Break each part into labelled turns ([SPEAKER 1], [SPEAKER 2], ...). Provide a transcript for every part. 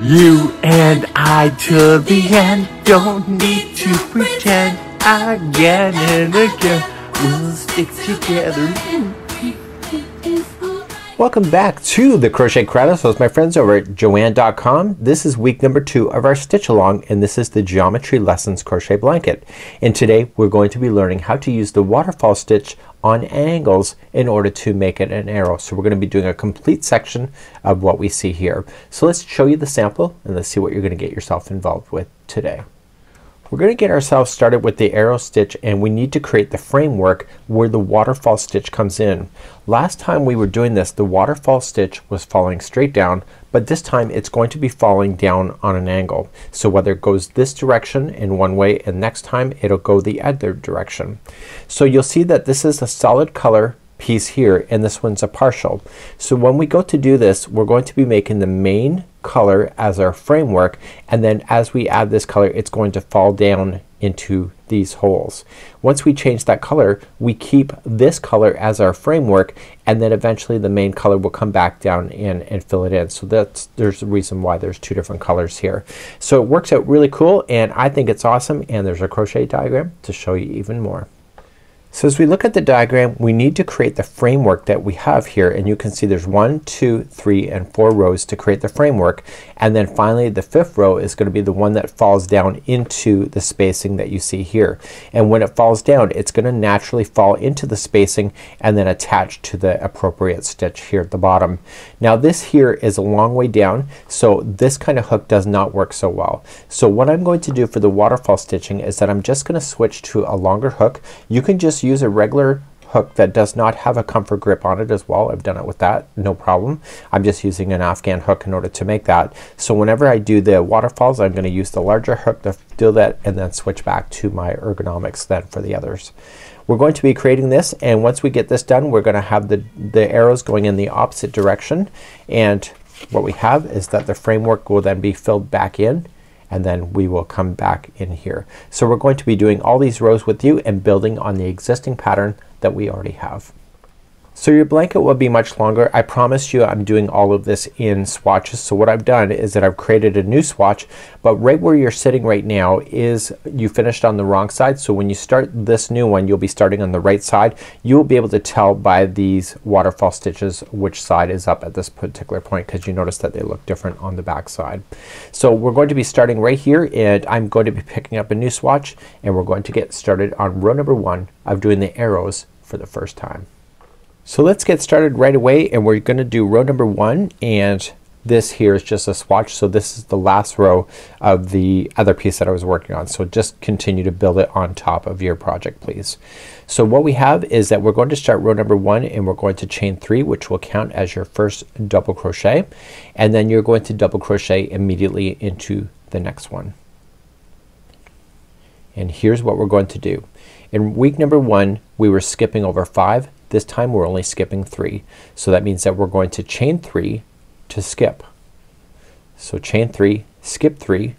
[SPEAKER 1] You and I till the end, don't need to pretend. Again and again, we'll stick together. Welcome back to the Crochet Chronicles with my friends over at Joanne.com. This is week number 2 of our stitch along, and this is the Geometry Lessons crochet blanket. And today we're going to be learning how to use the waterfall stitch on angles in order to make it an arrow. So we're going to be doing a complete section of what we see here. So let's show you the sample and let's see what you're going to get yourself involved with today. We're going to get ourselves started with the arrow stitch, and we need to create the framework where the waterfall stitch comes in. Last time we were doing this, the waterfall stitch was falling straight down, but this time it's going to be falling down on an angle. So whether it goes this direction in one way and next time it'll go the other direction. So you'll see that this is a solid color piece here and this one's a partial. So when we go to do this, we're going to be making the main color as our framework, and then as we add this color it's going to fall down into these holes. Once we change that color, we keep this color as our framework, and then eventually the main color will come back down in and fill it in. So there's a reason why there's 2 different colors here. So it works out really cool and I think it's awesome, and there's a crochet diagram to show you even more. So as we look at the diagram, we need to create the framework that we have here, and you can see there's 1, 2, 3, and 4 rows to create the framework, and then finally the 5th row is going to be the one that falls down into the spacing that you see here. And when it falls down, it's going to naturally fall into the spacing and then attach to the appropriate stitch here at the bottom. Now this here is a long way down, so this kind of hook does not work so well. So what I'm going to do for the waterfall stitching is that I'm just going to switch to a longer hook. You can just use a regular hook that does not have a comfort grip on it as well. I've done it with that, no problem. I'm just using an Afghan hook in order to make that. So whenever I do the waterfalls, I'm going to use the larger hook to do that and then switch back to my ergonomics then for the others. We're going to be creating this, and once we get this done we're going to have the arrows going in the opposite direction, and what we have is that the framework will then be filled back in, and then we will come back in here. So we're going to be doing all these rows with you and building on the existing pattern that we already have. So your blanket will be much longer. I promise you I'm doing all of this in swatches. So what I've done is that I've created a new swatch, but right where you're sitting right now is you finished on the wrong side. So when you start this new one, you'll be starting on the right side. You will be able to tell by these waterfall stitches which side is up at this particular point, because you notice that they look different on the back side. So we're going to be starting right here, and I'm going to be picking up a new swatch, and we're going to get started on row number 1 of doing the arrows for the first time. So let's get started right away, and we're going to do row number 1, and this here is just a swatch. So this is the last row of the other piece that I was working on. So just continue to build it on top of your project, please. So what we have is that we're going to start row number 1, and we're going to chain 3, which will count as your first double crochet, and then you're going to double crochet immediately into the next one. And here's what we're going to do. In week number 1 we were skipping over 5. This time we're only skipping 3. So that means that we're going to chain 3 to skip. So chain 3, skip 3,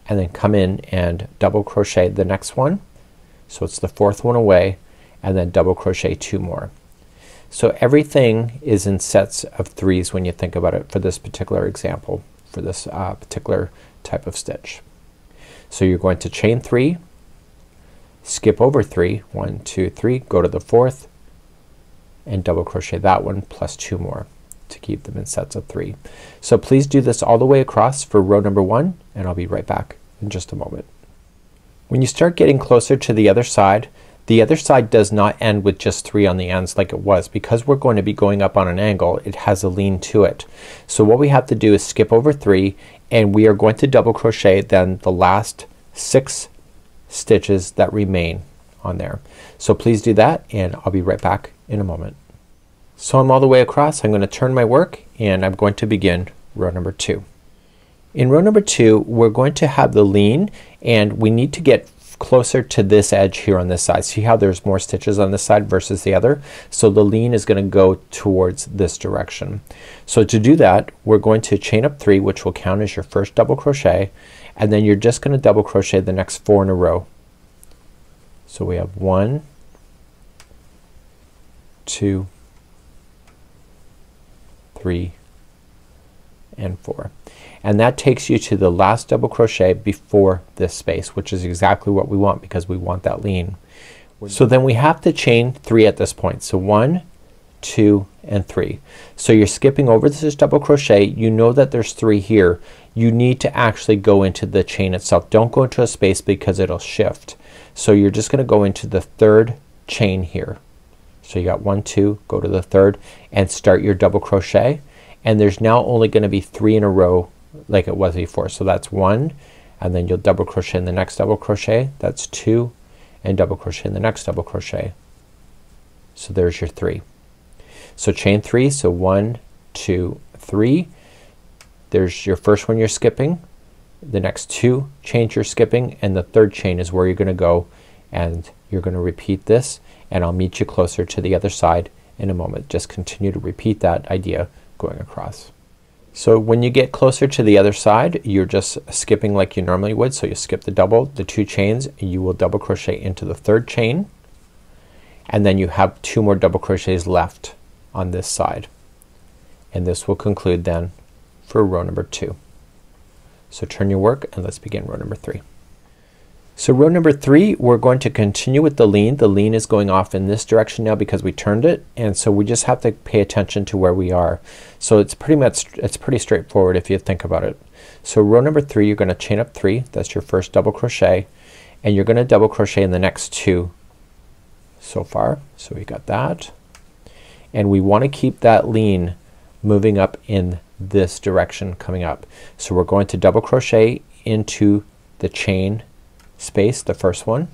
[SPEAKER 1] and then come in and double crochet the next one. So it's the 4th one away, and then double crochet 2 more. So everything is in sets of 3s when you think about it for this particular example, for this particular type of stitch. So you're going to chain 3, skip over 3, 1, 2, 3, go to the 4th, and double crochet that one plus 2 more to keep them in sets of 3. So please do this all the way across for row number 1, and I'll be right back in just a moment. When you start getting closer to the other side does not end with just 3 on the ends like it was. Because we're going to be going up on an angle, it has a lean to it. So what we have to do is skip over 3, and we are going to double crochet then the last 6 stitches that remain on there. So please do that, and I'll be right back in a moment. So I'm all the way across. I'm going to turn my work, and I'm going to begin row number 2. In row number 2 we're going to have the lean, and we need to get closer to this edge here on this side. See how there's more stitches on this side versus the other? So the lean is going to go towards this direction. So to do that we're going to chain up 3, which will count as your first double crochet, and then you're just going to double crochet the next 4 in a row. So we have 1, 2, 3, and 4. And that takes you to the last double crochet before this space, which is exactly what we want because we want that lean. So then we have to chain 3 at this point. So 1, 2 and 3. So you're skipping over this double crochet. You know that there's 3 here. You need to actually go into the chain itself. Don't go into a space because it'll shift. So you're just gonna go into the 3rd chain here. So you got 1, 2, go to the 3rd and start your double crochet, and there's now only gonna be 3 in a row like it was before. So that's 1, and then you'll double crochet in the next double crochet. That's 2, and double crochet in the next double crochet. So there's your 3. So chain 3. So 1, 2, 3. There's your first one you're skipping. The next 2 chains you're skipping, and the 3rd chain is where you're gonna go, and you're gonna repeat this, and I'll meet you closer to the other side in a moment. Just continue to repeat that idea going across. So when you get closer to the other side, you're just skipping like you normally would. So you skip the double, the 2 chains, and you will double crochet into the 3rd chain, and then you have 2 more double crochets left on this side, and this will conclude then for row number 2. So turn your work and let's begin row number 3. So row number 3, we're going to continue with the lean. The lean is going off in this direction now because we turned it, and so we just have to pay attention to where we are. So it's pretty straightforward if you think about it. So row number 3, you're gonna chain up 3. That's your first double crochet, and you're gonna double crochet in the next 2 so far. So we got that, and we want to keep that lean moving up in this direction coming up. So we're going to double crochet into the chain space, the first one,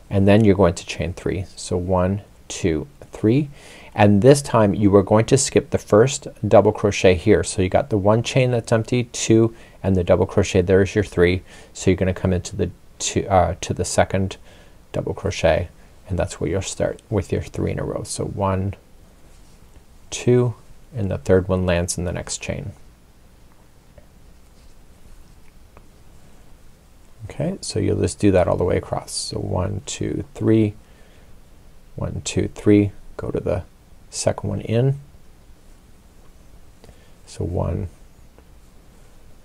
[SPEAKER 1] and then you're going to chain 3. So 1, 2, 3, and this time you are going to skip the first double crochet here. So you got the 1 chain that's empty, 2, and the double crochet. There's your 3. So you're gonna come into the to the 2nd double crochet, and that's where you'll start with your 3 in a row. So 1, 2, and the 3rd one lands in the next chain. Okay, so you'll just do that all the way across. So 1, 2, 3, 1, 2, 3, go to the 2nd one in. So 1,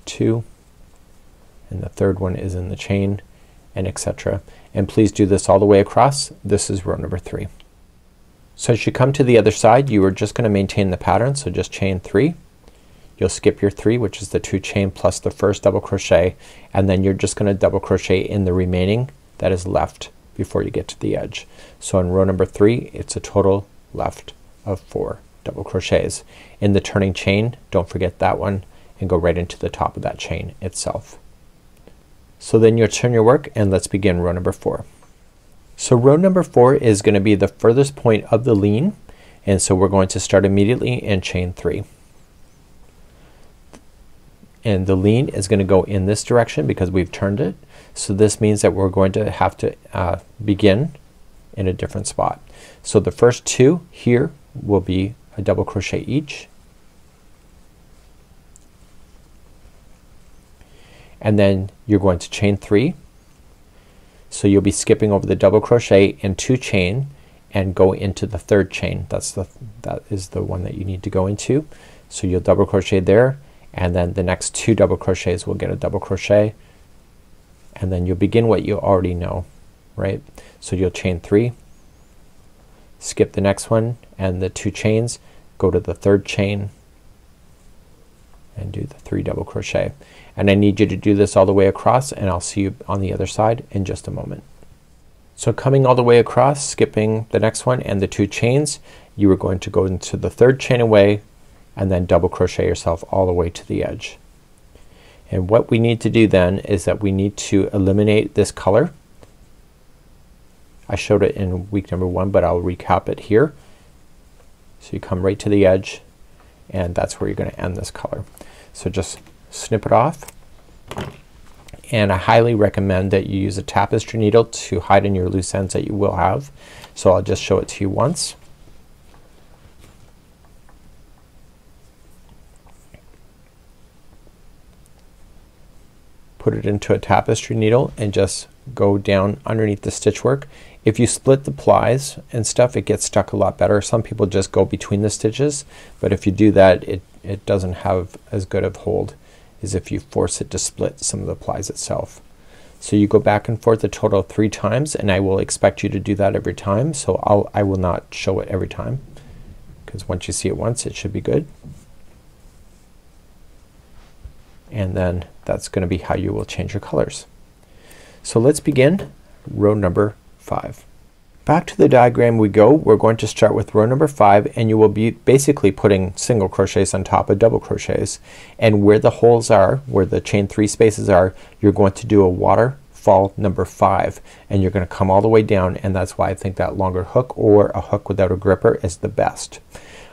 [SPEAKER 1] 2, and the 3rd one is in the chain, and etc. And please do this all the way across. This is row number 3. So as you come to the other side, you are just gonna maintain the pattern. So just chain 3. You'll skip your 3, which is the 2 chain plus the first double crochet, and then you're just gonna double crochet in the remaining that is left before you get to the edge. So in row number 3, it's a total left of 4 double crochets. In the turning chain, don't forget that one, and go right into the top of that chain itself. So then you'll turn your work and let's begin row number 4. So row number 4 is gonna be the furthest point of the lean, and so we're going to start immediately and chain 3. And the lean is gonna go in this direction because we've turned it. So this means that we're going to have to begin in a different spot. So the first 2 here will be a double crochet each, and then you're going to chain 3. So you'll be skipping over the double crochet and 2 chain and go into the 3rd chain. That is the one that you need to go into. So you'll double crochet there, and then the next 2 double crochets will get a double crochet, and then you'll begin what you already know, right? So you'll chain 3, skip the next one and the 2 chains, go to the 3rd chain and do the 3 double crochet. And I need you to do this all the way across, and I'll see you on the other side in just a moment. So coming all the way across, skipping the next one and the 2 chains, you are going to go into the 3rd chain away and then double crochet yourself all the way to the edge. And what we need to do then is that we need to eliminate this color. I showed it in week number 1, but I'll recap it here. So you come right to the edge, and that's where you're gonna end this color. So just snip it off, and I highly recommend that you use a tapestry needle to hide in your loose ends that you will have. So I'll just show it to you once. put it into a tapestry needle and just go down underneath the stitch work. If you split the plies and stuff, it gets stuck a lot better. Some people just go between the stitches, but if you do that, it doesn't have as good of hold as if you force it to split some of the plies itself. So you go back and forth a total of 3 times, and I will expect you to do that every time. So I will not show it every time, because once you see it once, it should be good. And then that's going to be how you will change your colors. So let's begin row number 5. Back to the diagram we go. We're going to start with row number 5, and you will be basically putting single crochets on top of double crochets, and where the holes are, where the chain 3 spaces are, you're going to do a waterfall number 5, and you're going to come all the way down, and that's why I think that longer hook or a hook without a gripper is the best.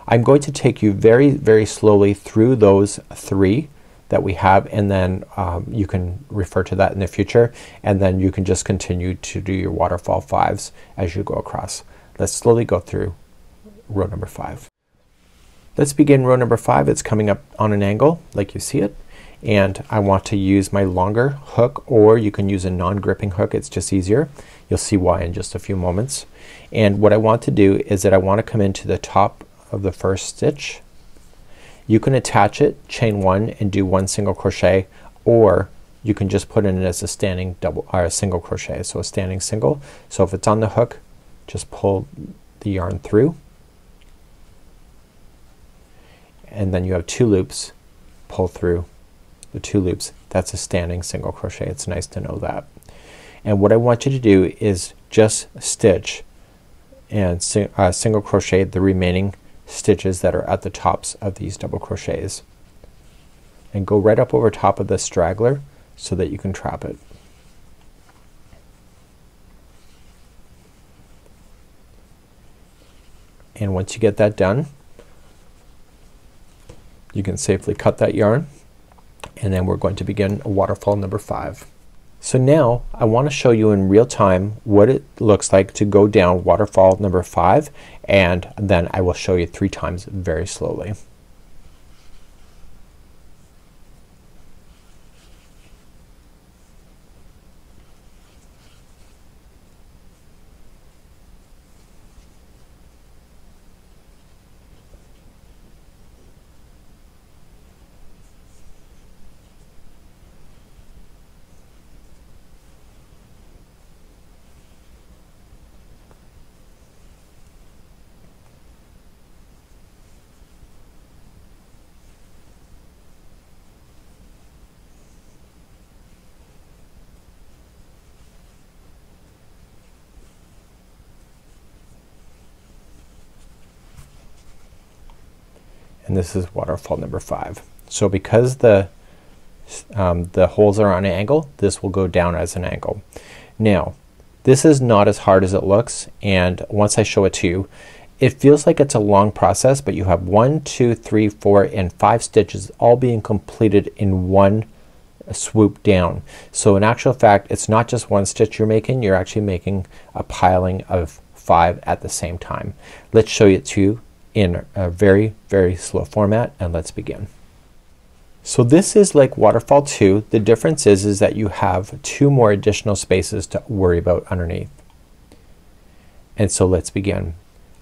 [SPEAKER 1] I'm going to take you very slowly through those 3 that we have, and then you can refer to that in the future, and then you can just continue to do your waterfall 5s as you go across. Let's slowly go through row number 5. Let's begin row number 5. It's coming up on an angle like you see it, and I want to use my longer hook, or you can use a non-gripping hook. It's just easier. You'll see why in just a few moments. And what I want to do is that I want to come into the top of the first stitch. You can attach it, chain 1 and do 1 single crochet, or you can just put it in as a standing double or a single crochet. So a standing single. So if it's on the hook, just pull the yarn through, and then you have 2 loops, pull through the 2 loops. That's a standing single crochet. It's nice to know that. And what I want you to do is just stitch and single crochet the remaining stitches that are at the tops of these double crochets, and go right up over top of the straggler so that you can trap it. And once you get that done, you can safely cut that yarn, and then we're going to begin a waterfall number 5. So now I want to show you in real time what it looks like to go down waterfall number 5, and then I will show you 3 times very slowly. And this is waterfall number 5. So because the holes are on an angle, this will go down as an angle. Now this is not as hard as it looks, and once I show it to you, it feels like it's a long process, but you have 1, 2, 3, 4 and 5 stitches all being completed in one swoop down. So in actual fact, it's not just 1 stitch you're making, you're actually making a piling of 5 at the same time. Let's show you to you in a very slow format, and let's begin. So this is like waterfall 2. The difference is that you have 2 more additional spaces to worry about underneath. And so let's begin.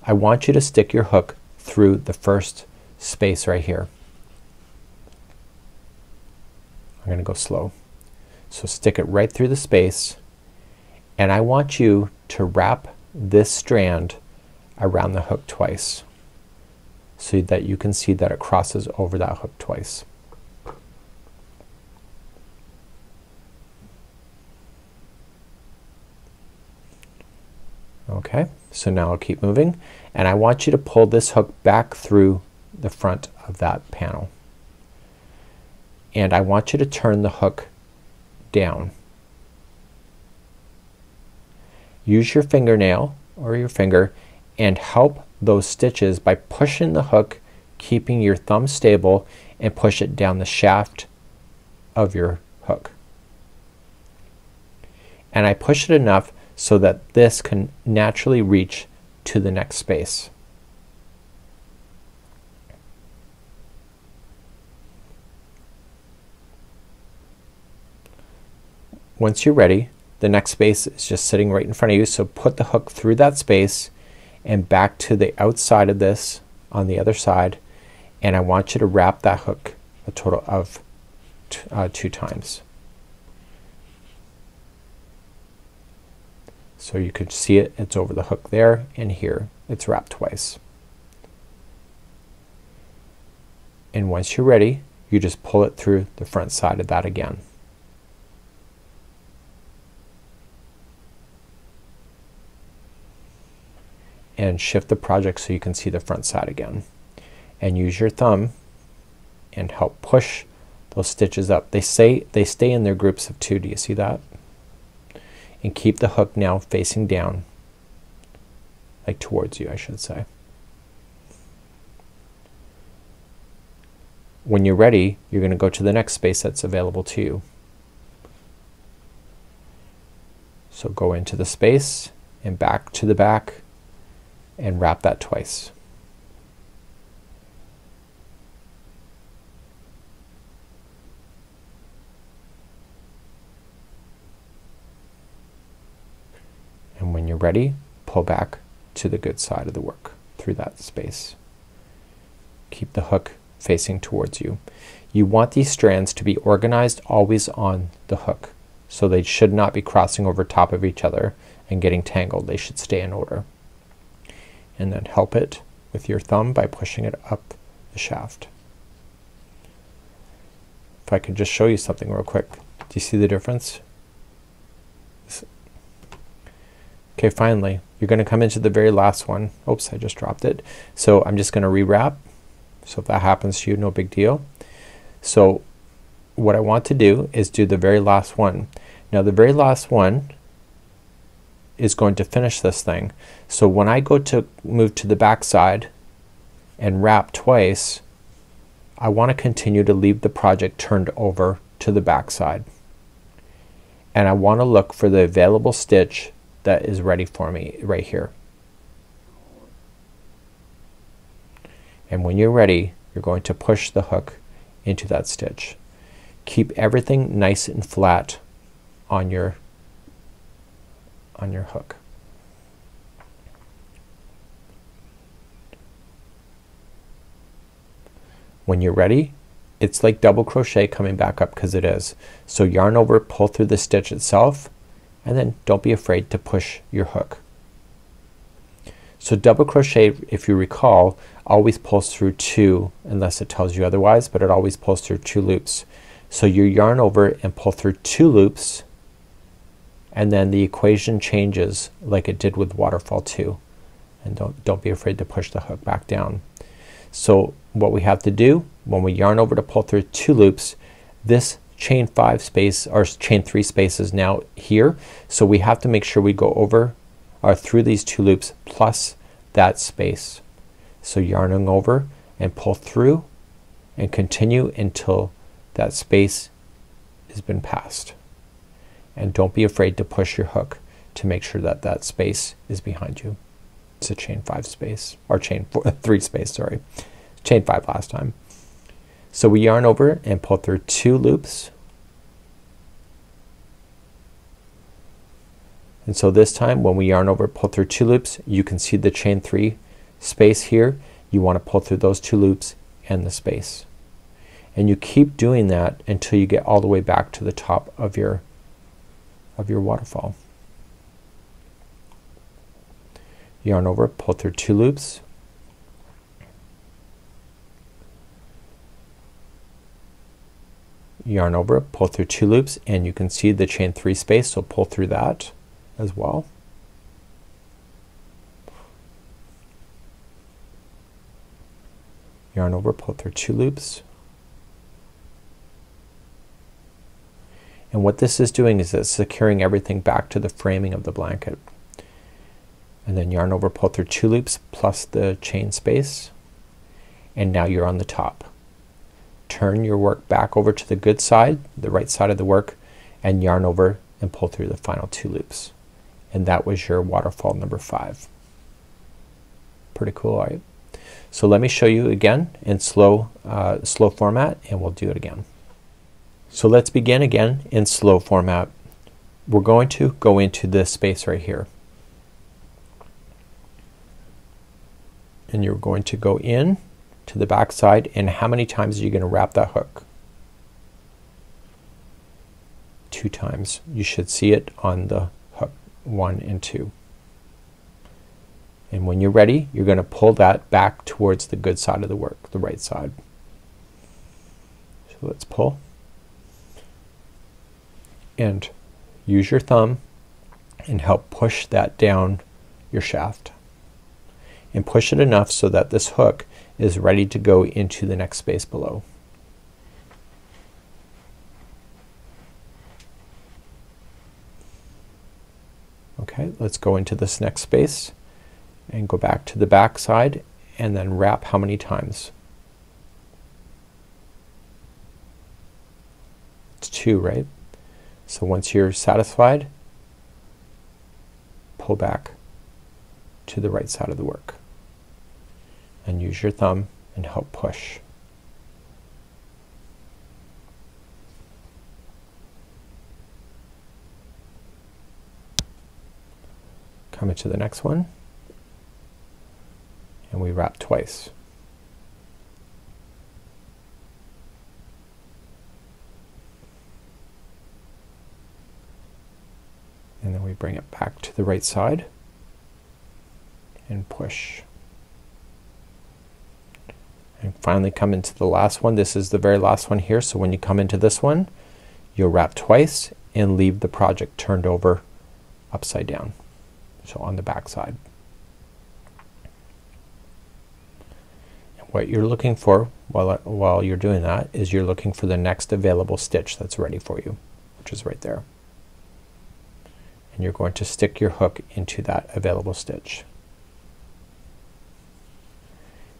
[SPEAKER 1] I want you to stick your hook through the first space right here. I'm gonna go slow. So stick it right through the space, and I want you to wrap this strand around the hook twice, so that you can see that it crosses over that hook twice. Okay, so now I'll keep moving, and I want you to pull this hook back through the front of that panel, and I want you to turn the hook down. Use your fingernail or your finger and help those stitches by pushing the hook, keeping your thumb stable, and push it down the shaft of your hook. And I push it enough so that this can naturally reach to the next space. once you're ready, the next space is just sitting right in front of you, so put the hook through that space and back to the outside of this on the other side, and I want you to wrap that hook a total of 2 times. So you could see it, it's over the hook there, and here it's wrapped twice. And once you're ready, you just pull it through the front side of that again. And shift the project so you can see the front side again. And use your thumb and help push those stitches up. They stay in their groups of 2. Do you see that? And keep the hook now facing down, like towards you, I should say. When you're ready, you're going to go to the next space that's available to you. So go into the space and back to the back and wrap that twice. And when you're ready, pull back to the good side of the work through that space. Keep the hook facing towards you. You want these strands to be organized always on the hook, so they should not be crossing over top of each other and getting tangled. They should stay in order. And then help it with your thumb by pushing it up the shaft. If I could just show you something real quick. Do you see the difference? Okay, finally you're going to come into the very last one. Oops, I just dropped it. So I'm just going to rewrap. So if that happens to you, no big deal. So what I want to do is do the very last one. Now the very last one is going to finish this thing. So when I go to move to the back side and wrap twice, I want to continue to leave the project turned over to the back side. And I want to look for the available stitch that is ready for me right here. And when you're ready, you're going to push the hook into that stitch. Keep everything nice and flat on your hook. When you're ready, it's like double crochet coming back up, because it is. So yarn over, pull through the stitch itself, and then don't be afraid to push your hook. So double crochet, if you recall, always pulls through 2, unless it tells you otherwise, but it always pulls through 2 loops. So you yarn over and pull through 2 loops, and then the equation changes like it did with waterfall 2. And don't be afraid to push the hook back down. So what we have to do when we yarn over to pull through 2 loops, this chain 5 space or chain 3 space is now here. So we have to make sure we go over or through these 2 loops plus that space. So yarning over and pull through and continue until that space has been passed. And don't be afraid to push your hook to make sure that that space is behind you. It's a chain 5 space or chain 3 space, sorry. Chain 5 last time. So we yarn over and pull through 2 loops. And so this time when we yarn over, pull through 2 loops, you can see the chain 3 space here. You want to pull through those 2 loops and the space. And you keep doing that until you get all the way back to the top of your waterfall. Yarn over, pull through 2 loops. Yarn over, pull through 2 loops, and you can see the chain 3 space, so pull through that as well. Yarn over, pull through 2 loops. And what this is doing is it's securing everything back to the framing of the blanket. And then yarn over, pull through 2 loops plus the chain space, and now you're on the top. Turn your work back over to the good side, the right side of the work, and yarn over and pull through the final 2 loops. And that was your waterfall number 5. Pretty cool, right? So let me show you again in slow format, and we'll do it again. So let's begin again in slow format. we're going to go into this space right here, and you're going to go in to the back side, and how many times are you going to wrap that hook? 2 times. You should see it on the hook 1 and 2. And when you're ready, you're going to pull that back towards the good side of the work, the right side. So let's pull and use your thumb and help push that down your shaft, and push it enough so that this hook is ready to go into the next space below. Okay, let's go into this next space and go back to the back side and then wrap how many times? It's 2, right? So once you're satisfied, pull back to the right side of the work and use your thumb and help push. Come into the next one and we wrap twice. And then we bring it back to the right side and push. And finally come into the last one. This is the very last one here, so when you come into this one, you'll wrap twice and leave the project turned over upside down, so on the back side. And what you're looking for while you're doing that is you're looking for the next available stitch that's ready for you, which is right there. And you're going to stick your hook into that available stitch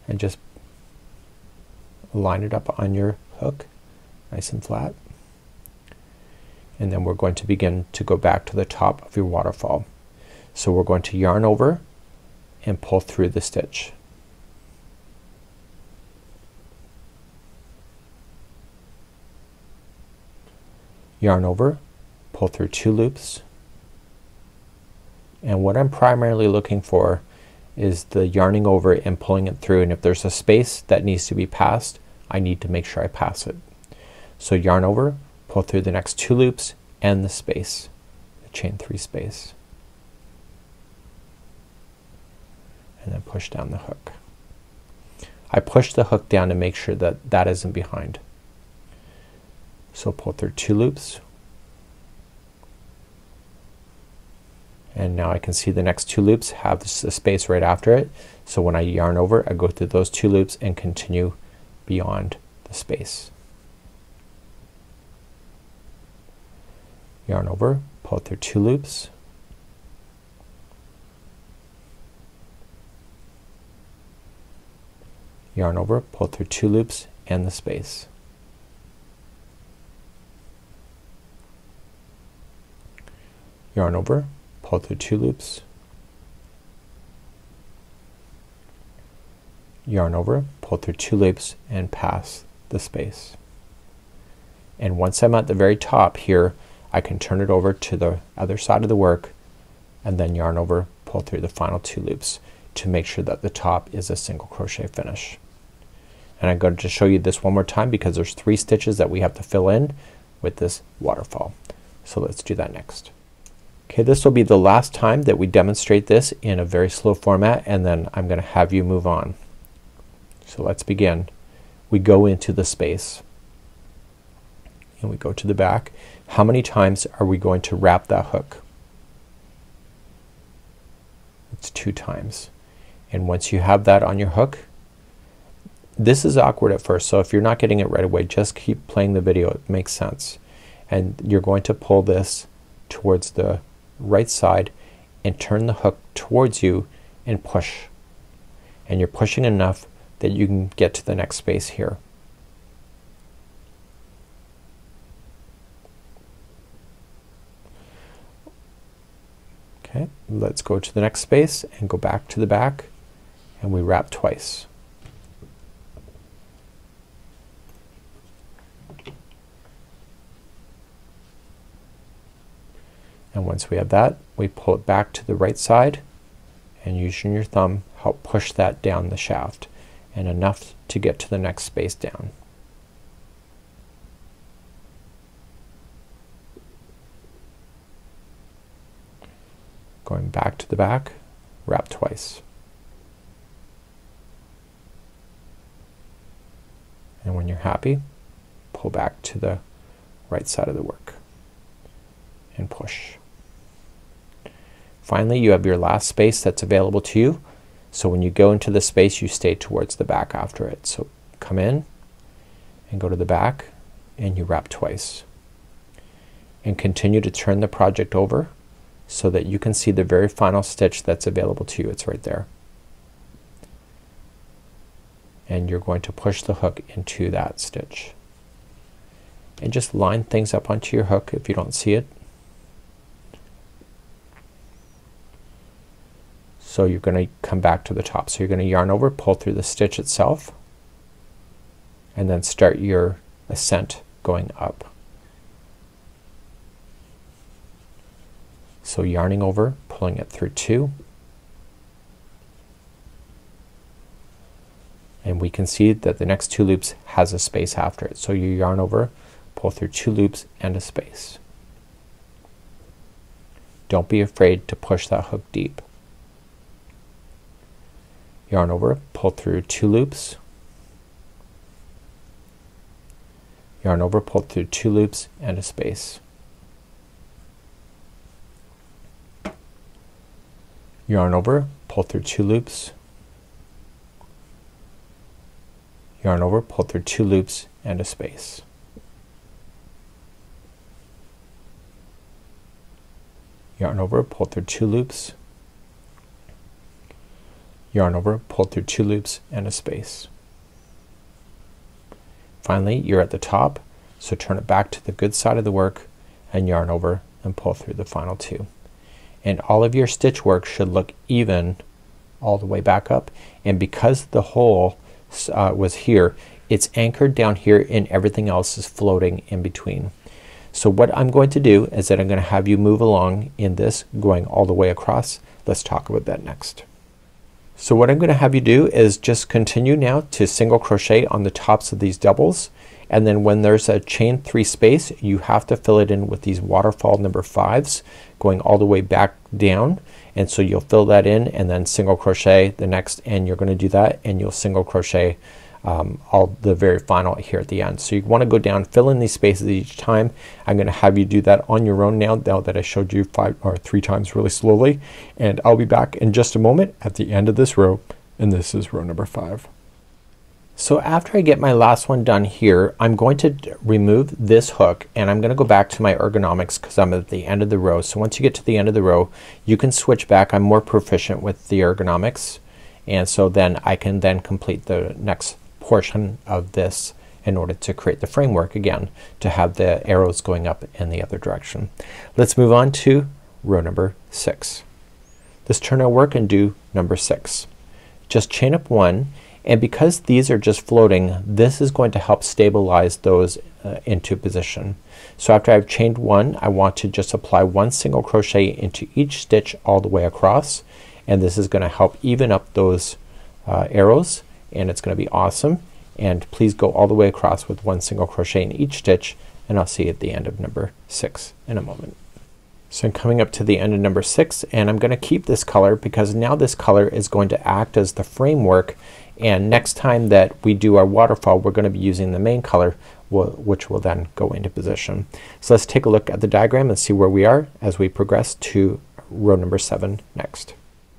[SPEAKER 1] and just line it up on your hook nice and flat, and then we're going to begin to go back to the top of your waterfall. So we're going to yarn over and pull through the stitch. Yarn over, pull through 2 loops, and what I'm primarily looking for is the yarning over and pulling it through, and if there's a space that needs to be passed, I need to make sure I pass it. So yarn over, pull through the next 2 loops and the space, the chain 3 space, and then push down the hook. I push the hook down to make sure that that isn't behind. So pull through 2 loops, and now I can see the next 2 loops have the space right after it, so when I yarn over I go through those 2 loops and continue beyond the space. Yarn over, pull through 2 loops, yarn over, pull through 2 loops and the space. Yarn over, pull through 2 loops, yarn over, pull through 2 loops and pass the space. And once I'm at the very top here, I can turn it over to the other side of the work and then yarn over, pull through the final 2 loops to make sure that the top is a single crochet finish. And I'm going to show you this one more time because there's 3 stitches that we have to fill in with this waterfall. So let's do that next. Okay, this will be the last time that we demonstrate this in a very slow format, and then I'm going to have you move on. So let's begin. We go into the space and we go to the back. How many times are we going to wrap that hook? It's 2 times. And once you have that on your hook, this is awkward at first, so if you're not getting it right away, just keep playing the video. It makes sense. And you're going to pull this towards the right side and turn the hook towards you and push. And you're pushing enough that you can get to the next space here. Okay, let's go to the next space and go back to the back, and we wrap twice. And once we have that, we pull it back to the right side and using your thumb help push that down the shaft and enough to get to the next space down. Going back to the back, wrap twice. And when you're happy, pull back to the right side of the work and push. Finally, you have your last space that's available to you. So when you go into the space, you stay towards the back after it. So come in and go to the back and you wrap twice. And continue to turn the project over so that you can see the very final stitch that's available to you. It's right there. And you're going to push the hook into that stitch. And just line things up onto your hook if you don't see it. So you're going to come back to the top. So you're going to yarn over, pull through the stitch itself, and then start your ascent going up. So yarning over, pulling it through 2, and we can see that the next 2 loops has a space after it. So you yarn over, pull through 2 loops and a space. Don't be afraid to push that hook deep. Yarn over, pull through 2 loops, yarn over, pull through 2 loops and a space. Yarn over, pull through 2 loops, yarn over, pull through 2 loops and a space. Yarn over, pull through 2 loops, yarn over, pull through 2 loops and a space. Finally, you're at the top, so turn it back to the good side of the work and yarn over and pull through the final 2. And all of your stitch work should look even all the way back up, and because the hole was here, it's anchored down here and everything else is floating in between. So what I'm going to do is that I'm going to have you move along in this going all the way across. Let's talk about that next. So what I'm going to have you do is just continue now to single crochet on the tops of these doubles, and then when there's a chain 3 space you have to fill it in with these waterfall number 5s going all the way back down, and so you'll fill that in and then single crochet the next, and you're going to do that and you'll single crochet all the very final here at the end. So you want to go down, fill in these spaces each time. I'm going to have you do that on your own now that I showed you 3 times really slowly, and I'll be back in just a moment at the end of this row, and this is row number 5. So after I get my last one done here, I'm going to remove this hook and I'm going to go back to my ergonomics because I'm at the end of the row. So once you get to the end of the row you can switch back. I'm more proficient with the ergonomics, and so then I can then complete the next portion of this in order to create the framework again to have the arrows going up in the other direction. Let's move on to row number 6. Let's turn our work and do number 6. Just chain up 1, and because these are just floating, this is going to help stabilize those into position. So after I've chained 1, I want to just apply 1 single crochet into each stitch all the way across, and this is going to help even up those arrows, and it's going to be awesome. And please go all the way across with 1 single crochet in each stitch, and I'll see you at the end of number 6 in a moment. So I'm coming up to the end of number 6, and I'm going to keep this color because now this color is going to act as the framework, and next time that we do our waterfall we're going to be using the main color which will then go into position. So let's take a look at the diagram and see where we are as we progress to row number 7 next.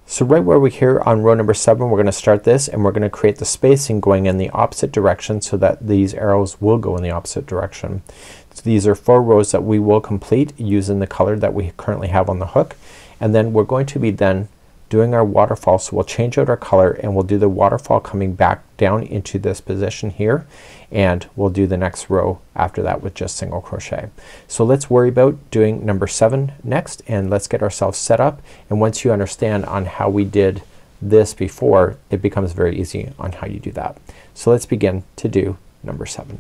[SPEAKER 1] So right where we're here on row number 7 we're going to start this, and we're going to create the spacing going in the opposite direction so that these arrows will go in the opposite direction. So these are 4 rows that we will complete using the color that we currently have on the hook, and then we're going to be then doing our waterfall. So we'll change out our color and we'll do the waterfall coming back down into this position here, and we'll do the next row after that with just single crochet. So let's worry about doing number 7 next, and let's get ourselves set up, and once you understand on how we did this before it becomes very easy on how you do that. So let's begin to do number 7.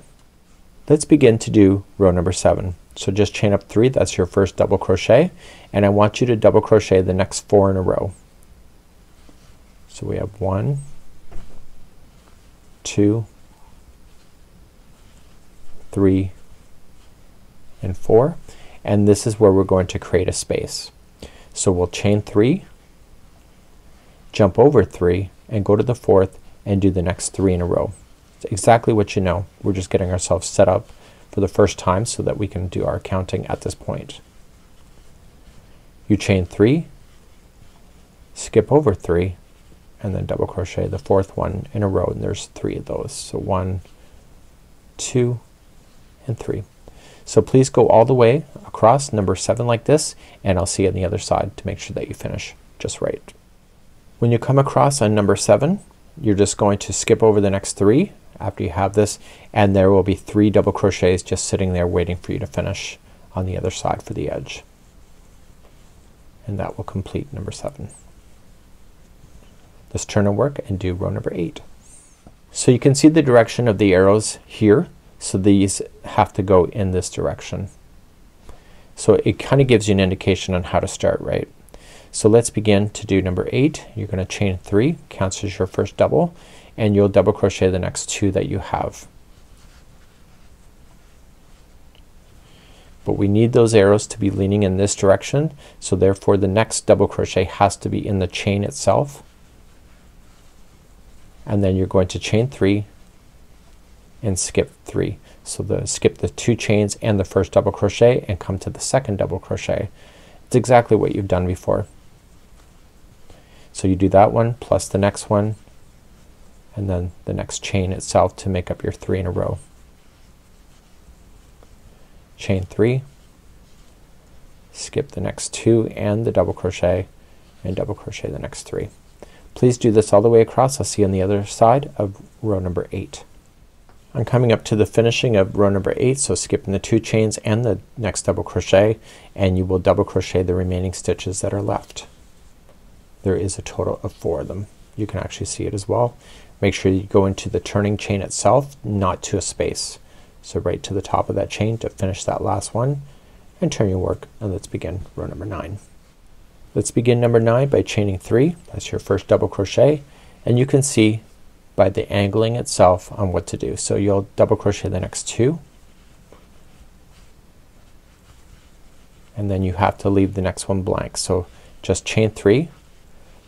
[SPEAKER 1] Let's begin to do row number 7. So just chain up 3, that's your first double crochet, and I want you to double crochet the next 4 in a row. So we have 1, 2, 3, and 4, and this is where we're going to create a space. So we'll chain 3, jump over 3, and go to the 4th and do the next 3 in a row. It's exactly what you know. We're just getting ourselves set up for the first time so that we can do our counting at this point. You chain 3, skip over 3, and then double crochet the 4th one in a row, and there's 3 of those. So 1, 2, and 3. So please go all the way across number 7 like this, and I'll see you on the other side to make sure that you finish just right. When you come across on number 7, you're just going to skip over the next 3 after you have this, and there will be 3 double crochets just sitting there waiting for you to finish on the other side for the edge, and that will complete number 7. Let's turn and work and do row number 8. So you can see the direction of the arrows here, so these have to go in this direction. So it kind of gives you an indication on how to start, right? So let's begin to do number 8. You're going to chain 3, counts as your first double, and you'll double crochet the next 2 that you have. But we need those arrows to be leaning in this direction, so therefore the next double crochet has to be in the chain itself, and then you're going to chain 3 and skip 3. So skip the 2 chains and the first double crochet and come to the second double crochet. It's exactly what you've done before. So you do that one plus the next one, and then the next chain itself to make up your 3 in a row. Chain 3, skip the next 2 and the double crochet, and double crochet the next 3. Please do this all the way across. I'll see you on the other side of row number 8. I'm coming up to the finishing of row number 8, so skipping the 2 chains and the next double crochet, and you will double crochet the remaining stitches that are left. There is a total of 4 of them. You can actually see it as well. Make sure you go into the turning chain itself, not to a space. So right to the top of that chain to finish that last one, and turn your work, and let's begin row number 9. Let's begin number 9 by chaining 3. That's your first double crochet, and you can see by the angling itself on what to do. So you'll double crochet the next 2, and then you have to leave the next one blank. So just chain 3.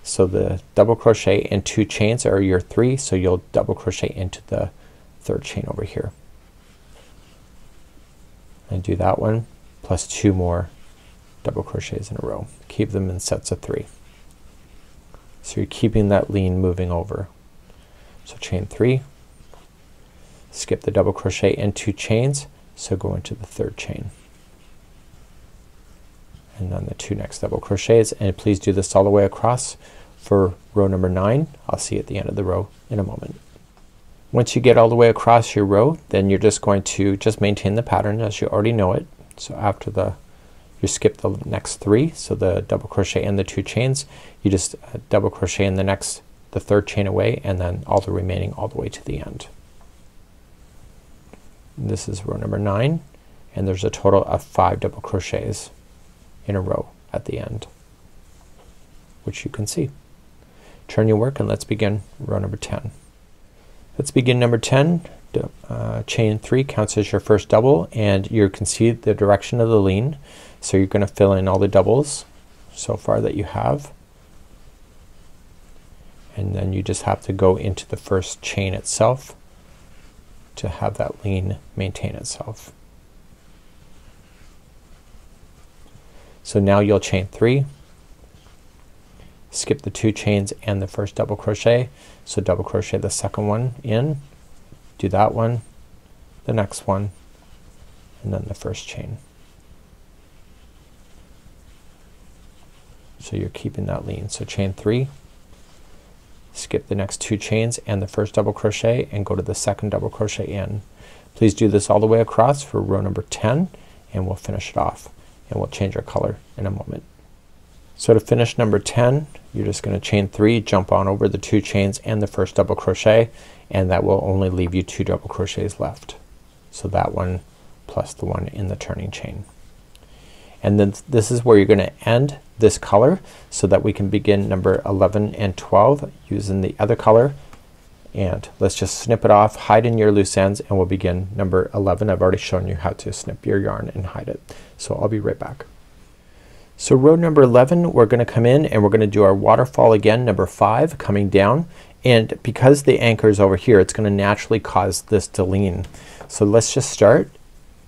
[SPEAKER 1] So the double crochet and 2 chains are your 3, so you'll double crochet into the 3rd chain over here, and do that one plus 2 more double crochets in a row. Keep them in sets of 3. So you're keeping that lean moving over. So chain 3, skip the double crochet and 2 chains, so go into the 3rd chain, and then the 2 next double crochets, and please do this all the way across for row number 9. I'll see you at the end of the row in a moment. Once you get all the way across your row, then you're just going to just maintain the pattern as you already know it. So after you skip the next 3, so the double crochet and the 2 chains, you just double crochet in the 3rd chain away, and then all the remaining all the way to the end. And this is row number 9, and there's a total of 5 double crochets in a row at the end, which you can see. Turn your work and let's begin row number 10. Let's begin number 10. Chain 3 counts as your first double, and you can see the direction of the lean, so you're going to fill in all the doubles so far that you have, and then you just have to go into the first chain itself to have that lean maintain itself. So now you'll chain 3, skip the 2 chains and the first double crochet, so double crochet the second one in, do that one, the next one, and then the first chain. So you're keeping that lean. So chain 3, skip the next 2 chains and the first double crochet, and go to the second double crochet in. Please do this all the way across for row number 10, and we'll finish it off, and we'll change our color in a moment. So to finish number 10, you're just going to chain 3, jump on over the 2 chains and the first double crochet, and that will only leave you 2 double crochets left. So that one plus the one in the turning chain. And then this is where you're going to end this color so that we can begin number 11 and 12 using the other color. And let's just snip it off, hide in your loose ends, and we'll begin number 11. I've already shown you how to snip your yarn and hide it. So I'll be right back. So row number 11, we're going to come in and we're going to do our waterfall again, number 5, coming down. And because the anchor is over here, it's going to naturally cause this to lean. So let's just start,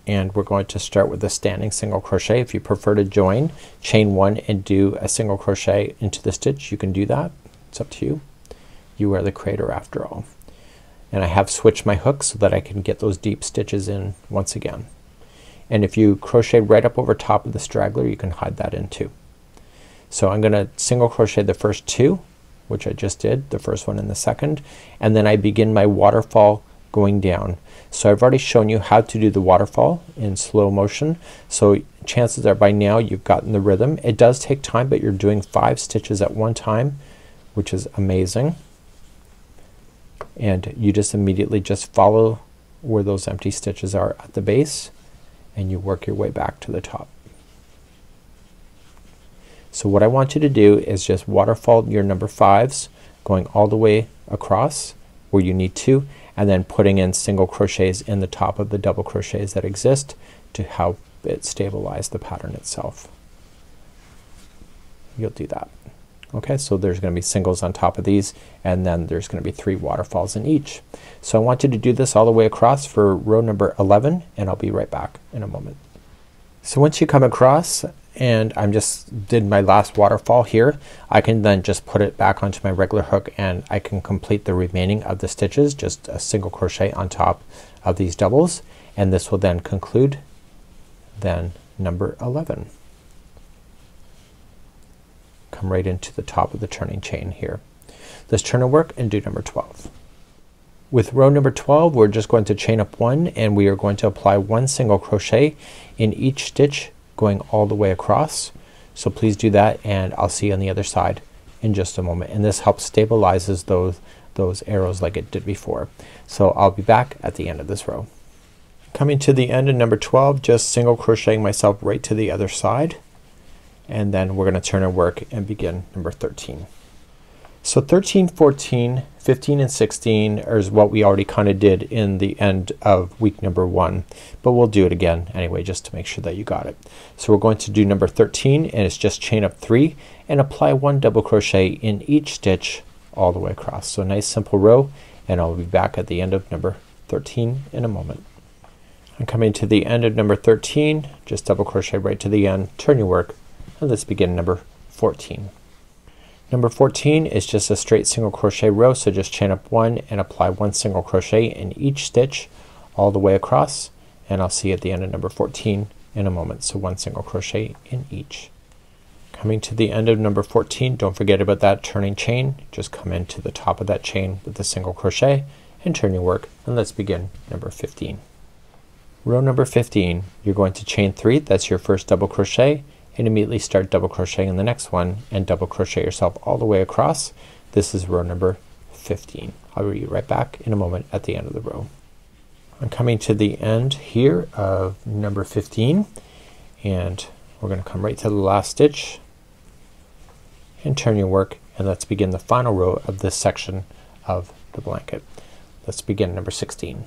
[SPEAKER 1] and we're going to start with a standing single crochet. If you prefer to join, chain 1 and do a single crochet into the stitch, you can do that. It's up to you. You are the creator after all. And I have switched my hook so that I can get those deep stitches in once again. And if you crochet right up over top of the straggler, you can hide that in too. So I'm gonna single crochet the first 2, which I just did, the first one and the second, and then I begin my waterfall going down. So I've already shown you how to do the waterfall in slow motion, so chances are by now you've gotten the rhythm. It does take time, but you're doing 5 stitches at one time, which is amazing. And you just immediately just follow where those empty stitches are at the base, and you work your way back to the top. So what I want you to do is just waterfall your number 5s going all the way across where you need to, and then putting in single crochets in the top of the double crochets that exist to help it stabilize the pattern itself. You'll do that. Okay, so there's going to be singles on top of these, and then there's going to be 3 waterfalls in each. So I want you to do this all the way across for row number 11, and I'll be right back in a moment. So once you come across, and I'm just did my last waterfall here, I can then just put it back onto my regular hook, and I can complete the remaining of the stitches, just a single crochet on top of these doubles, and this will then conclude then number 11. Come right into the top of the turning chain here. Let's turn and work and do number 12. With row number 12, we're just going to chain up 1, and we are going to apply 1 single crochet in each stitch going all the way across. So please do that, and I'll see you on the other side in just a moment. And this helps stabilizes those arrows like it did before. So I'll be back at the end of this row. Coming to the end of number 12, just single crocheting myself right to the other side, and then we're going to turn and work and begin number 13. So 13, 14, 15, and 16 is what we already kind of did in the end of week number 1, but we'll do it again anyway just to make sure that you got it. So we're going to do number 13, and it's just chain up 3 and apply 1 double crochet in each stitch all the way across. So a nice simple row, and I'll be back at the end of number 13 in a moment. I'm coming to the end of number 13, just double crochet right to the end, turn your work, and let's begin number 14. Number 14 is just a straight single crochet row, so just chain up 1 and apply 1 single crochet in each stitch all the way across, and I'll see you at the end of number 14 in a moment. So 1 single crochet in each. Coming to the end of number 14, don't forget about that turning chain. Just come into the top of that chain with a single crochet and turn your work, and let's begin number 15. Row number 15, you're going to chain 3, that's your first double crochet, and immediately start double crocheting in the next one and double crochet yourself all the way across. This is row number 15. I'll be right back in a moment at the end of the row. I'm coming to the end here of number 15, and we're going to come right to the last stitch and turn your work, and let's begin the final row of this section of the blanket. Let's begin number 16.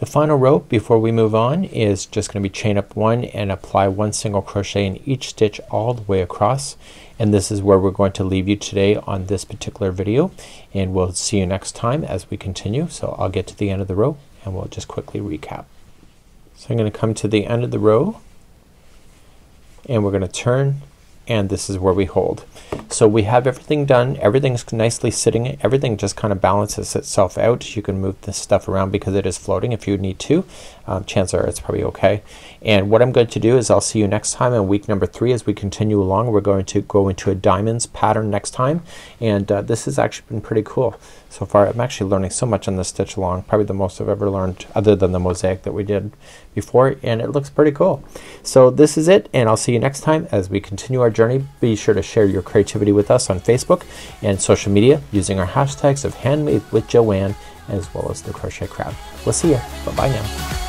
[SPEAKER 1] The final row before we move on is just going to be chain up 1 and apply 1 single crochet in each stitch all the way across, and this is where we're going to leave you today on this particular video, and we'll see you next time as we continue. So I'll get to the end of the row and we'll just quickly recap. So I'm going to come to the end of the row, and we're going to turn, and this is where we hold. So we have everything done, everything's nicely sitting, everything just kind of balances itself out. You can move this stuff around because it is floating if you need to. Chances are it's probably okay. And what I'm going to do is I'll see you next time in week number 3 as we continue along. We're going to go into a diamonds pattern next time, and this has actually been pretty cool so far. I'm actually learning so much on this stitch along, probably the most I've ever learned other than the mosaic that we did before, and it looks pretty cool. So this is it, and I'll see you next time as we continue our journey. Be sure to share your creativity with us on Facebook and social media using our hashtags of Handmade with Joanne as well as the Crochet Crowd. We'll see you. Bye bye now.